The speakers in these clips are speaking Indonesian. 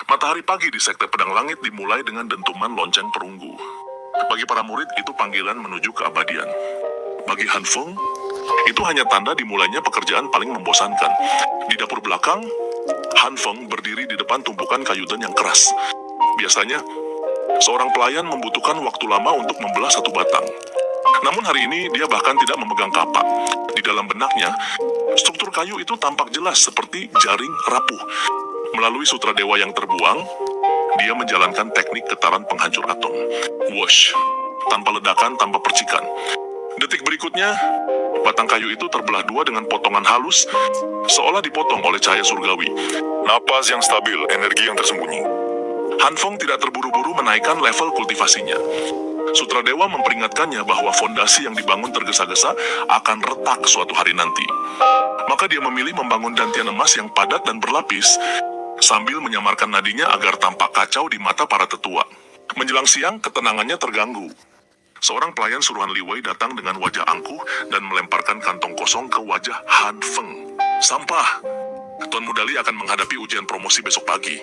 Matahari pagi di sekte pedang langit dimulai dengan dentuman lonceng perunggu. Bagi para murid itu panggilan menuju keabadian. Bagi Han Feng, itu hanya tanda dimulainya pekerjaan paling membosankan. Di dapur belakang, Han Feng berdiri di depan tumpukan kayu dan yang keras. Biasanya, seorang pelayan membutuhkan waktu lama untuk membelah satu batang. Namun hari ini dia bahkan tidak memegang kapak. Di dalam benaknya, struktur kayu itu tampak jelas seperti jaring rapuh. Melalui sutra dewa yang terbuang, dia menjalankan teknik getaran penghancur atom. Whoosh, tanpa ledakan, tanpa percikan. Detik berikutnya, batang kayu itu terbelah dua dengan potongan halus, seolah dipotong oleh cahaya surgawi. Napas yang stabil, energi yang tersembunyi. Han Feng tidak terburu-buru menaikkan level kultivasinya. Sutra Dewa memperingatkannya bahwa fondasi yang dibangun tergesa-gesa akan retak suatu hari nanti. Maka dia memilih membangun dantian emas yang padat dan berlapis, sambil menyamarkan nadinya agar tampak kacau di mata para tetua. Menjelang siang, ketenangannya terganggu. Seorang pelayan suruhan Li Wei datang dengan wajah angkuh dan melemparkan kantong kosong ke wajah Han Feng. Sampah. Tuan Mudali akan menghadapi ujian promosi besok pagi.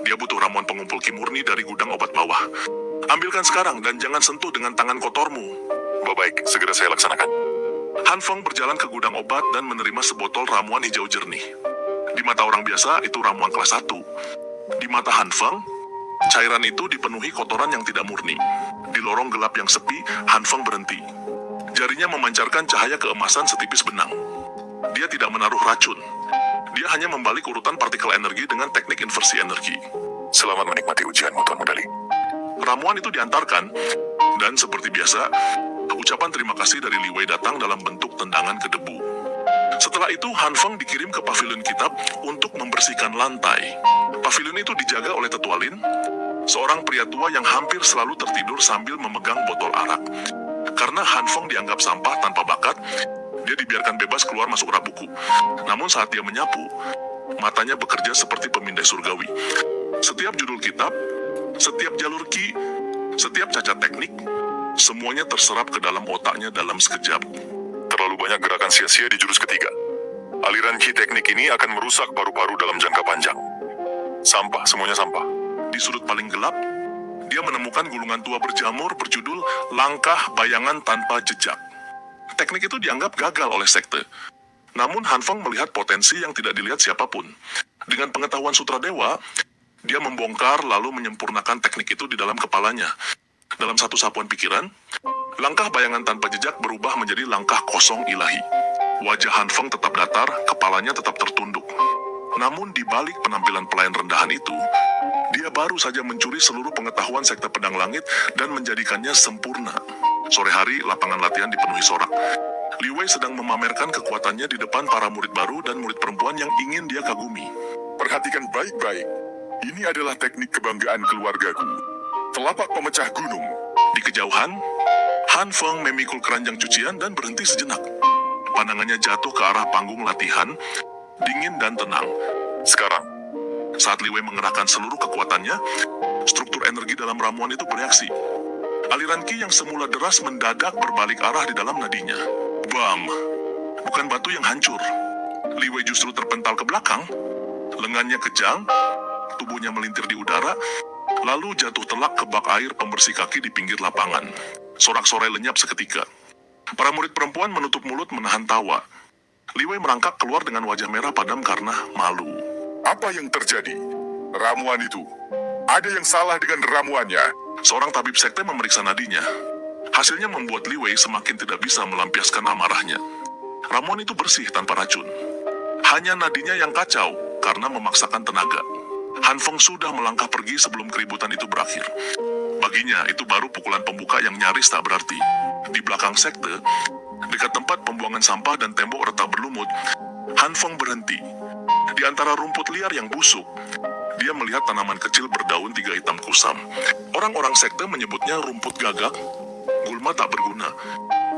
Dia butuh ramuan pengumpul ki murni dari gudang obat bawah. Ambilkan sekarang dan jangan sentuh dengan tangan kotormu. Baik, segera saya laksanakan. Han Feng berjalan ke gudang obat dan menerima sebotol ramuan hijau jernih. Di mata orang biasa, itu ramuan kelas 1. Di mata Han Feng, cairan itu dipenuhi kotoran yang tidak murni. Di lorong gelap yang sepi, Han Feng berhenti. Jarinya memancarkan cahaya keemasan setipis benang. Dia tidak menaruh racun. Dia hanya membalik urutan partikel energi dengan teknik inversi energi. Selamat menikmati ujianmu, Tuan Mudali. Ramuan itu diantarkan, dan seperti biasa, ucapan terima kasih dari Li Wei datang dalam bentuk tendangan ke debu. Setelah itu, Han Feng dikirim ke pavilion kitab untuk membersihkan lantai. Pavilion itu dijaga oleh Tetua Lin, seorang pria tua yang hampir selalu tertidur sambil memegang botol arak. Karena Han Feng dianggap sampah tanpa bakat, dia dibiarkan bebas keluar masuk rak buku. Namun saat dia menyapu, matanya bekerja seperti pemindai surgawi. Setiap judul kitab, setiap jalur ki, setiap cacat teknik, semuanya terserap ke dalam otaknya dalam sekejap. Terlalu banyak gerakan sia-sia di jurus ketiga. Aliran ki teknik ini akan merusak paru-paru dalam jangka panjang. Sampah, semuanya sampah. Di sudut paling gelap, dia menemukan gulungan tua berjamur berjudul Langkah Bayangan Tanpa Jejak. Teknik itu dianggap gagal oleh sekte. Namun Han Feng melihat potensi yang tidak dilihat siapapun. Dengan pengetahuan Sutra Dewa, dia membongkar lalu menyempurnakan teknik itu di dalam kepalanya. Dalam satu sapuan pikiran, langkah bayangan tanpa jejak berubah menjadi langkah kosong ilahi. Wajah Han Feng tetap datar, kepalanya tetap tertunduk. Namun di balik penampilan pelayan rendahan itu, dia baru saja mencuri seluruh pengetahuan sekte pedang langit dan menjadikannya sempurna. Sore hari, lapangan latihan dipenuhi sorak. Li Wei sedang memamerkan kekuatannya di depan para murid baru dan murid perempuan yang ingin dia kagumi. Perhatikan baik-baik. Ini adalah teknik kebanggaan keluargaku. Telapak pemecah gunung. Di kejauhan, Han Feng memikul keranjang cucian dan berhenti sejenak. Pandangannya jatuh ke arah panggung latihan, dingin dan tenang. Sekarang, Saat Li Wei mengerahkan seluruh kekuatannya, struktur energi dalam ramuan itu bereaksi. Aliran ki yang semula deras mendadak berbalik arah di dalam nadinya. Bam! Bukan batu yang hancur. Li Wei justru terpental ke belakang. Lengannya kejang, tubuhnya melintir di udara, lalu jatuh telak ke bak air pembersih kaki di pinggir lapangan. Sorak-sorai lenyap seketika. Para murid perempuan menutup mulut menahan tawa. Li Wei merangkak keluar dengan wajah merah padam karena malu. apa yang terjadi? Ramuan itu. Ada yang salah dengan ramuannya. Seorang tabib sekte memeriksa nadinya. Hasilnya membuat Li Wei semakin tidak bisa melampiaskan amarahnya. Ramuan itu bersih tanpa racun. Hanya nadinya yang kacau karena memaksakan tenaga. Han Feng sudah melangkah pergi sebelum keributan itu berakhir. Baginya, itu baru pukulan pembuka yang nyaris tak berarti. Di belakang sekte, dekat tempat pembuangan sampah dan tembok retak berlumut, Han Feng berhenti. Di antara rumput liar yang busuk, dia melihat tanaman kecil berdaun 3 hitam kusam. Orang-orang sekte menyebutnya rumput gagak, gulma tak berguna.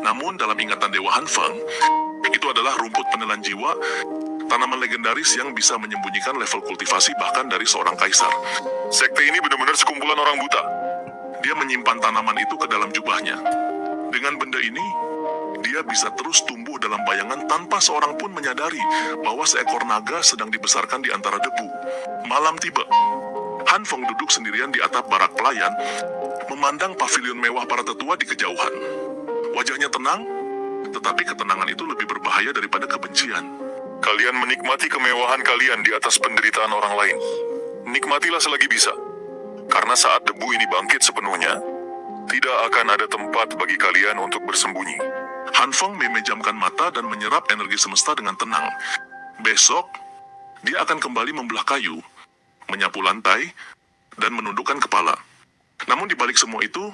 Namun dalam ingatan Dewa Han Feng, itu adalah rumput penelan jiwa, tanaman legendaris yang bisa menyembunyikan level kultivasi bahkan dari seorang kaisar. Sekte ini benar-benar sekumpulan orang buta. Dia menyimpan tanaman itu ke dalam jubahnya. Dengan benda ini, dia bisa terus tumbuh dalam bayangan tanpa seorang pun menyadari bahwa seekor naga sedang dibesarkan di antara debu. Malam tiba. Han Feng duduk sendirian di atap barak pelayan, memandang pavilion mewah para tetua di kejauhan. Wajahnya tenang, tetapi ketenangan itu lebih berbahaya daripada kebencian. Kalian menikmati kemewahan kalian di atas penderitaan orang lain. Nikmatilah selagi bisa. Karena saat debu ini bangkit sepenuhnya, tidak akan ada tempat bagi kalian untuk bersembunyi. Han Feng memejamkan mata dan menyerap energi semesta dengan tenang. Besok, dia akan kembali membelah kayu, menyapu lantai, dan menundukkan kepala. Namun di balik semua itu,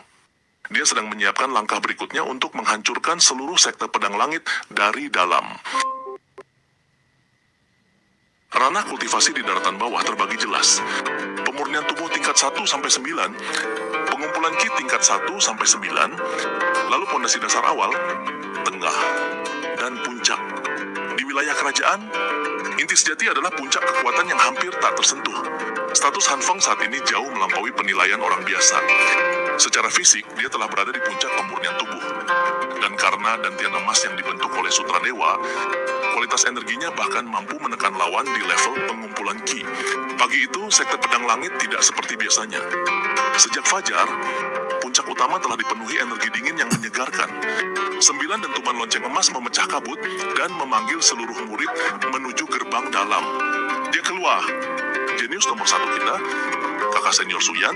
dia sedang menyiapkan langkah berikutnya untuk menghancurkan seluruh sekte pedang langit dari dalam. Ranah kultivasi di daratan bawah terbagi jelas. Pemurnian tubuh tingkat 1-9, pengumpulan ki tingkat 1-9, lalu pondasi dasar awal, tengah, dan puncak. Di wilayah kerajaan, inti sejati adalah puncak kekuatan yang hampir tak tersentuh. Status Han Feng saat ini jauh melampaui penilaian orang biasa. Secara fisik, dia telah berada di puncak pemurnian tubuh. Dan karena dantian emas yang dibentuk oleh Sutra Dewa, kualitas energinya bahkan mampu menekan lawan di level pengumpulan ki. Pagi itu, sekte pedang langit tidak seperti biasanya. Sejak fajar, puncak utama telah dipenuhi energi dingin yang menyegarkan. 9 dentuman lonceng emas memecah kabut dan memanggil seluruh murid menuju gerbang dalam. Dia keluar. Jenius nomor 1 kita, kakak senior Suyan,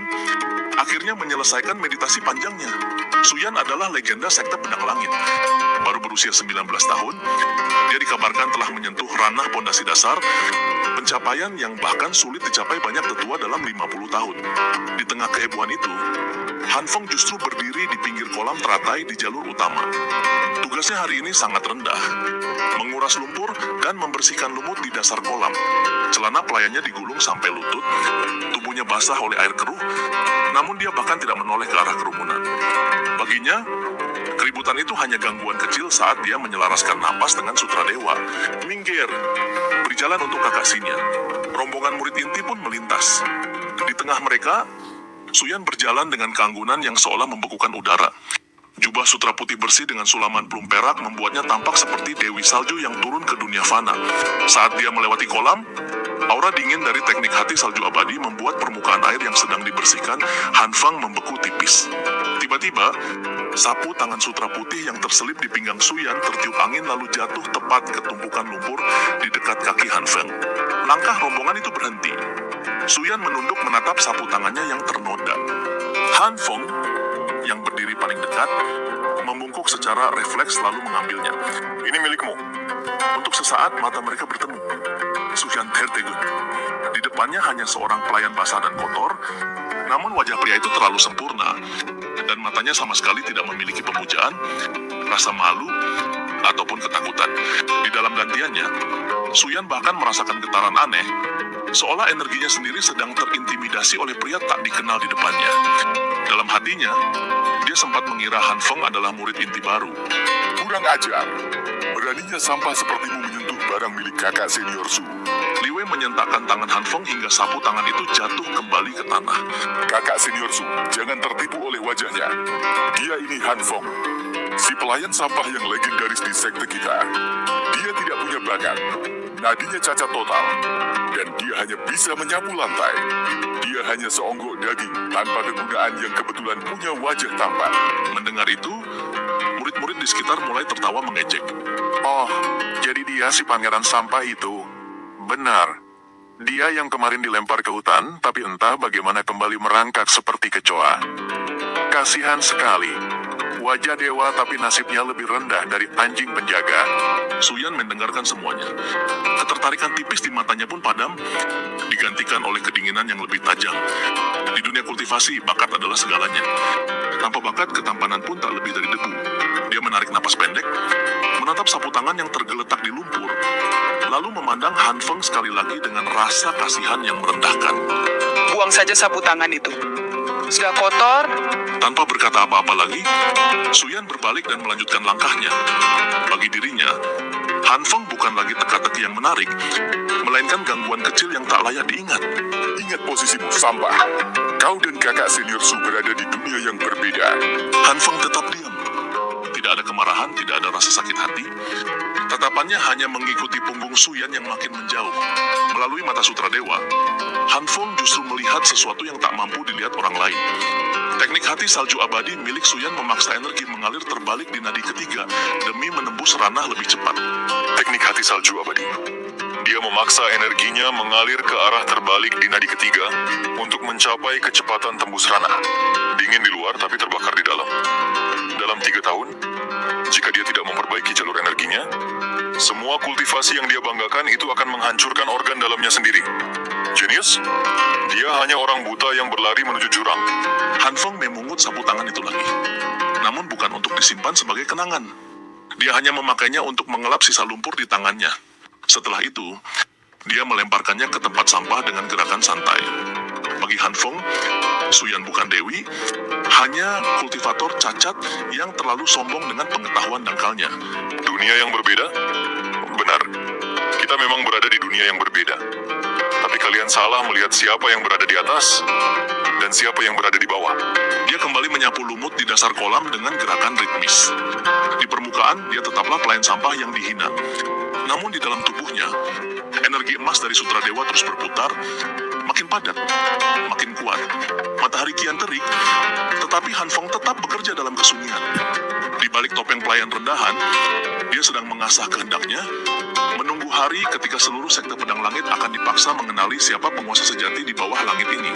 akhirnya menyelesaikan meditasi panjangnya. Suyan adalah legenda sekte pedang langit. Baru berusia 19 tahun, dia dikabarkan telah menyentuh ranah pondasi dasar, pencapaian yang bahkan sulit dicapai banyak tetua dalam 50 tahun. Di tengah kehebohan itu, Han Feng justru berdiri di pinggir kolam teratai di jalur utama. Tugasnya hari ini sangat rendah, menguras lumpur dan membersihkan lumut di dasar kolam. Celana pelayannya digulung sampai lutut, tubuhnya basah oleh air keruh, namun dia bahkan tidak menoleh ke arah kerumunan. Baginya, keributan itu hanya gangguan kecil saat dia menyelaraskan napas dengan Sutra Dewa. Minggir, berjalan untuk kakak senior. Rombongan murid inti pun melintas. Di tengah mereka, Suyan berjalan dengan keanggunan yang seolah membekukan udara. Jubah sutra putih bersih dengan sulaman plum perak membuatnya tampak seperti dewi salju yang turun ke dunia fana. Saat dia melewati kolam, aura dingin dari teknik hati salju abadi membuat permukaan air yang sedang dibersihkan Han Feng membeku tipis. Tiba-tiba, sapu tangan sutra putih yang terselip di pinggang Suyan tertiup angin lalu jatuh tepat ke tumpukan lumpur di dekat kaki Han Feng. Langkah rombongan itu berhenti. Suyan menunduk menatap sapu tangannya yang ternoda. Han Feng, yang berdiri paling dekat, membungkuk secara refleks lalu mengambilnya. Ini milikmu. Untuk sesaat mata mereka bertemu. Suyan tertegun. Di depannya hanya seorang pelayan basah dan kotor, namun wajah pria itu terlalu sempurna, dan matanya sama sekali tidak memiliki pemujaan, rasa malu, ataupun ketakutan. Di dalam gantiannya, Suyan bahkan merasakan getaran aneh, seolah energinya sendiri sedang terintimidasi oleh pria tak dikenal di depannya. Dalam hatinya, dia sempat mengira Han Feng adalah murid inti baru. Kurang ajar. Beraninya sampah sepertimu menyentuh barang milik kakak senior Su. Li Wei menyentakkan tangan Han Feng hingga sapu tangan itu jatuh kembali ke tanah. Kakak senior Su, jangan tertipu oleh wajahnya. Dia ini Han Feng, si pelayan sampah yang legendaris di sekte kita. Dia tidak punya bakat, nadinya cacat total, dan dia hanya bisa menyapu lantai. Dia hanya seonggok daging tanpa kegunaan yang kebetulan punya wajah tampan. Mendengar itu, murid-murid di sekitar mulai tertawa mengejek. Oh, jadi dia si pangeran sampah itu. Benar. Dia yang kemarin dilempar ke hutan, tapi entah bagaimana kembali merangkak seperti kecoa. Kasihan sekali. Wajah dewa tapi nasibnya lebih rendah dari anjing penjaga. Suyan mendengarkan semuanya. Ketertarikan tipis di matanya pun padam, digantikan oleh kedinginan yang lebih tajam. Di dunia kultivasi, bakat adalah segalanya. Tanpa bakat, ketampanan pun tak lebih dari debu. Dia menarik napas pendek, menatap sapu tangan yang tergeletak di lumpur, lalu memandang Han Feng sekali lagi dengan rasa kasihan yang merendahkan. Buang saja sapu tangan itu. Sudah kotor. Tanpa berkata apa-apa lagi, Suyan berbalik dan melanjutkan langkahnya. Bagi dirinya, Han Feng bukan lagi teka-teki yang menarik, melainkan gangguan kecil yang tak layak diingat. Ingat posisimu, sampah. Kau dan kakak senior Su berada di dunia yang berbeda. Han Feng tetap diam. Tidak ada kemarahan, tidak ada rasa sakit hati, Tatapannya hanya mengikuti punggung Suyan yang makin menjauh. Melalui mata sutra dewa, Han Feng justru melihat sesuatu yang tak mampu dilihat orang lain. Teknik hati salju abadi milik Suyan memaksa energi mengalir terbalik di nadi ketiga demi menembus ranah lebih cepat. Teknik hati salju abadi. Dia memaksa energinya mengalir ke arah terbalik di nadi ketiga untuk mencapai kecepatan tembus ranah. Dingin di luar tapi terbakar di dalam. Dalam 3 tahun, jika dia tidak memperbaiki jalur energinya, semua kultivasi yang dia banggakan itu akan menghancurkan organ dalamnya sendiri. Genius? Dia hanya orang buta yang berlari menuju jurang. Han Feng memungut sapu tangan itu lagi. Namun bukan untuk disimpan sebagai kenangan. Dia hanya memakainya untuk mengelap sisa lumpur di tangannya. Setelah itu, dia melemparkannya ke tempat sampah dengan gerakan santai. Bagi Han Feng, Suyan bukan dewi, hanya kultivator cacat yang terlalu sombong dengan pengetahuan dangkalnya. Dunia yang berbeda? Benar. Kita memang berada di dunia yang berbeda. Tapi kalian salah melihat siapa yang berada di atas dan siapa yang berada di bawah. Dia kembali menyapu lumut di dasar kolam dengan gerakan ritmis. Di permukaan, dia tetaplah pelayan sampah yang dihina. Namun di dalam tubuhnya, energi emas dari sutra dewa terus berputar, makin padat, makin kuat. Matahari kian terik, tetapi Han Feng tetap bekerja dalam kesunyian. Di balik topeng pelayan rendahan, dia sedang mengasah kehendaknya, menunggu hari ketika seluruh sekte pedang langit akan dipaksa mengenali siapa penguasa sejati di bawah langit ini.